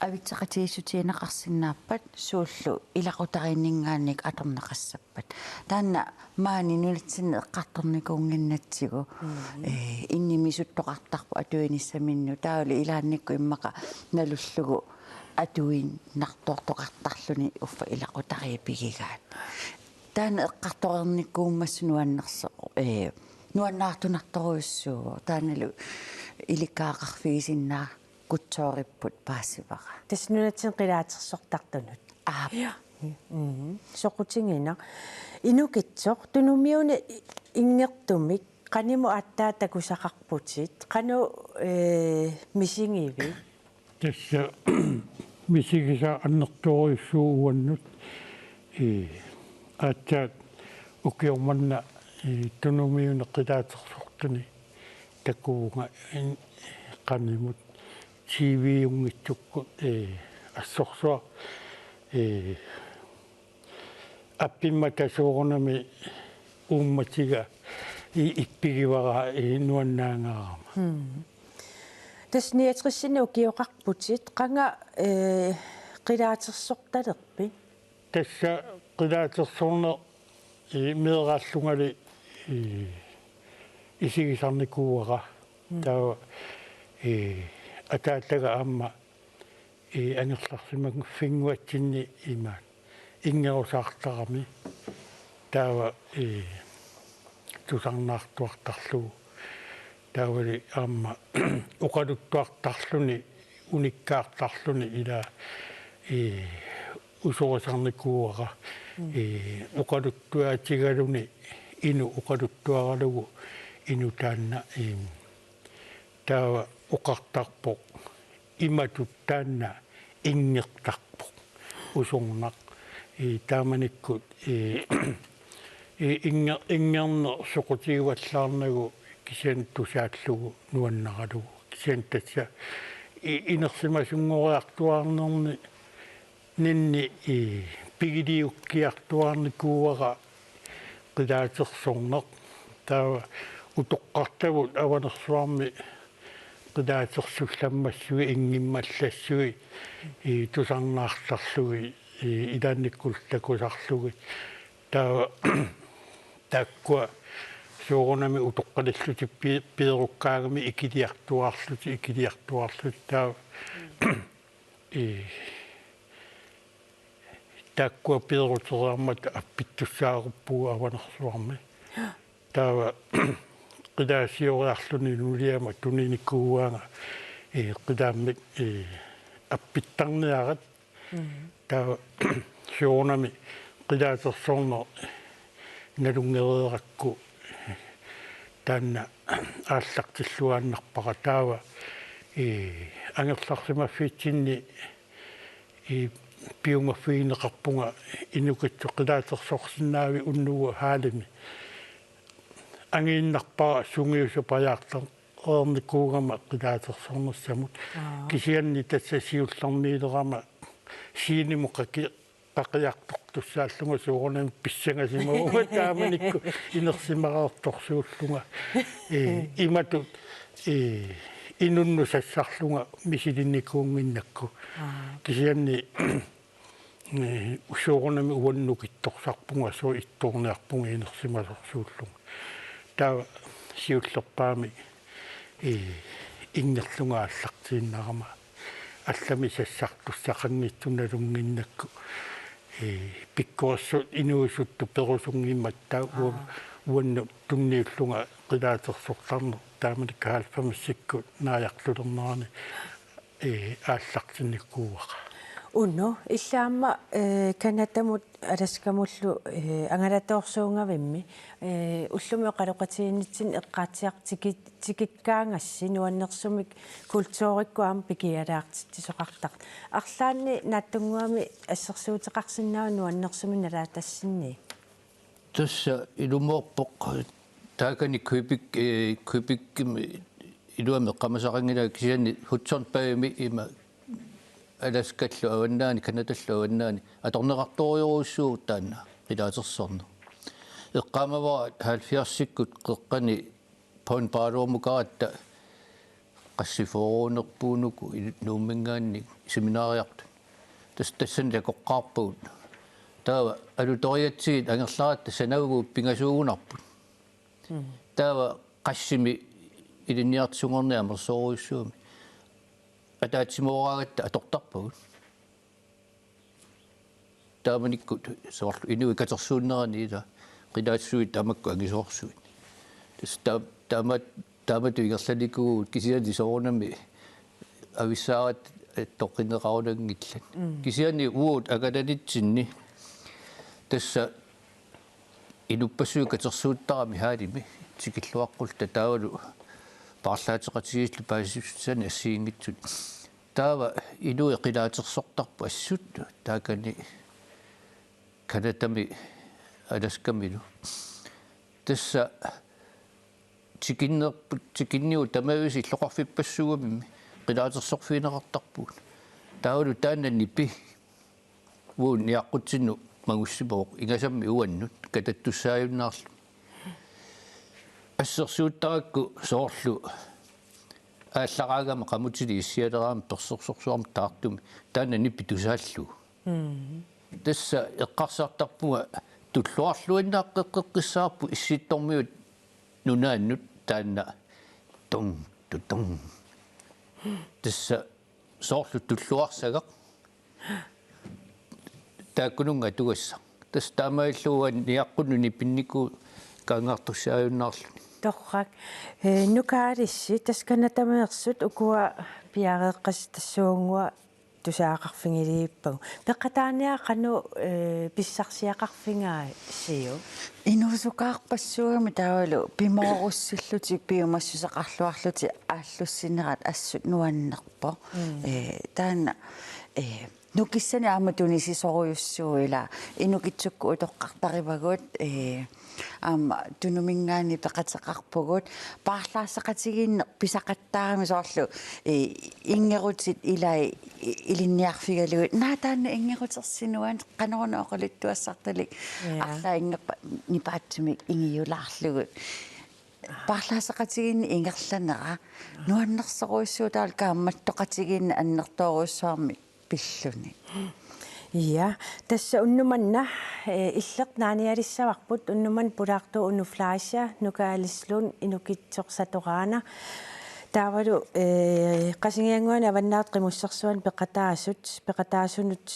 Speaker 15: авитсеқатигиссутиинеқарсинааппат сууллу илақутариннингаанник аторнеқассаппат таанна маани нунатсинне эққарторникуунгиннатсигу иннимисуттоқартарпу атуиниссаминну таали илаанникку иммақа налуллугу атуин нартортоқартарлуни уффа илақутариапигигаат таана эққарторерникууммассунуаннерсо нуаннаартунарторуйуссуу тааналу иликкаақарфигисиннаа кутсоориппут паассивара
Speaker 1: таснунатсин qilaatersortartunut соқутингина инукитсоқ тунумиуна ингертумик qaниму аттаа такусақарпутит qaну мисингиви
Speaker 16: тасса мисигиса аннерторуйуссуу уаннут ааттаат укиорманна тунумиуна qilaatersortuni такуунга qaнимут TV-ungitsukku assorsua appimmatasoornami uummatiga ippigivara nuannaangaarama
Speaker 1: tasniatrissinni ukioqarputit qanga qilaatersortalerpi
Speaker 16: tassa qilaatersorne meeraallugali isigisarnikuuara taa атаатага аама ангерларсимагу фингуатсинни имаат ингерусаартарами таава тусарнаартуартарлугу таавали аама оқалуттуартарлуни униккаартарлуни ила усорисарникууара оқалуттуаатигалуни ину оқалуттуаралугу ину таанна таава уқартарпоқ иматуттаанна ингертарпоқ усорнақ тааманиккут ингернер соқутигуаллаарнагу кисиан тусааллугу нуаннаралугу кисиан тасса инерсимасунгориартуарнерни нинни пигилиуккиартуарникууара qidaatersorneq taava utoqqartavut avanersuarmi qidaatersullammassui ingimmallassui tusarnaartarlugi ilaannikkultakusarlugi taava takkua суорнами утоққалиллути пиеруккаагами икилиартуарлути таа таккуа пиерутерааммат аппиттуссааруппуга аванерсуарми таа қидаасиориарлуни нулиама туниникууаага қидааммик аппиттарниарат таа суорнами қидаатерсорнер налунгерееракку таанна ааллартиллуааннарпара таава ангерларсимаффиитсинни пиумаффиинеқарпунга инукитсу қилаатерсорсинаави уннугу хаалими ангииннарпара сунгиусу паяартар ерникуугама қилаатерсорнерсамут кисианни тассасиулларниилерама сиинимоқаки qaqiyartortussaallunga suurunam pissangasimaunga taamanikku inersimaraartorsuullunga imatut inunnu sassarlunga misilinikuunginnakku kisianni suurunami uannukittorsarpunga soo ittorniarpunga inersimasorsuullunga taa siullerpaami ingerlunga аллартииннарама аллами сассартуссақангитсуналунгиннакку пиккуассу инуусутту перусунгимматтаа уанну тунниуллунга қилаатерсорларнер тааманик хаалфамассикку нааярлулернерани ааллартинниккууаqa
Speaker 1: унно иллаама канатамут аласкамуллу ангалаторсуунгавимми уллуми оқалоқатииннитсин эққаатиартикиккаангасси нуаннерсумик культууриккуаама пикиалаартиттисоқартақ арлаанни нааттунгуами ассерсуутеқарсинаа нуаннерсуми налаатассинни
Speaker 17: тусса илумоорпоқ таакани куипиккими илуами қамасақангила кисиани хутсорнпаими има аласкаллу аваннаани канаталлу аваннаани аторнеқарториоруссуу таанна қилаатерсорна эққамавара хаалфиарсиккут қеққани пон пааруумукаратта qassiforuunerpuunuku nuummingaanni seminaaриарту тассани лакоққарпуут таава алуториатсигит ангерларатта санавгуу пингасуугунарпут таава qassimi илинниартсунгорниамерсоруйссууми атаатсимоораагатта атортарпагут тааманиккут соорлу инуи катерсууннерани ила қилаассуит таамакку ангисоорсуит тас таамату игерлаликугуут кисиани соорнами ависсаарат тоққинеқарунангиллат кисиани уут агалалитсинни тасса инуппассуу катерсууттарами хаалими тикиллуаққулта таавалу парлаатеқатигиллу паасиссани ассиингитсут таава инуи қилаатерсортарпу ассут таакани канатами аласкамилу тасса тикинниу тамависи иллоқарфиппассугамми қилаатерсорфиинеқартарпуут таавалу тааннанни уун ниаққутсинну магуссипоо ингасамми уаннут кататтуссааюннаарлу ассерсууттаракку соорлу ааллараагама qamutili иссиалераама персерсорсуарма таартуми тааннани питусааллу тасса эққарсаартарпуга туллуарлуиннааққеққиссаарпу исситтормиут нунааннут таанна тон тутон тасса соорлу туллуарсагақ тааккунунга тугасса тас таамаиллууан ниаққунуни пиннику каангартуссааюннаарлу
Speaker 1: торрак нукаалисси тасканатамеерсут укуа пиареэққас тассуунгуа тусаақарфингилииппагу пеққатааниақану писсарсиақарфингаа сиу
Speaker 15: инуусукаарпассуугами таавалу пимооруссиллути пиумассусақарлуарлути ааллуссинерат ассут нуаннерпо таана nukissani aamatunisisoruйuссуила инукитсукку утоққартаривагут тунумингаани пеқатеқарпугут паарлаассақатигиинне писақаттаарами соорлу ингерутит илай илинниарфигалугут наатаанна ингерутерсинуан қанорна оқалиттуассарталик арлаа ингерпа нипаатсимик ингиулаарлугут паарлаассақатигиинни ингерланера нуаннерсоруйссуутаал каамматтоқатигиинна аннертооруйссуарми пиллуни
Speaker 1: Ja, tässä unnumanna illat naaniarissavaqput unnuman pulaartu unnuflaasja nukaalislun inukitsoqsatorana taavalu qasingianguana avannaat qimussersuan peqataasunut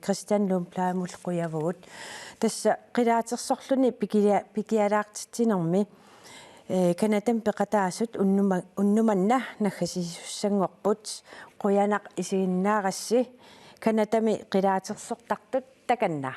Speaker 1: Christian Lumplaamul quyavugut tässä qilaatersorluni pikialaartinermi kanatam peqataasut unnumanna naggasissussanngorput quyanaq isiginnaarassi kanatami qilaatersortartut takanna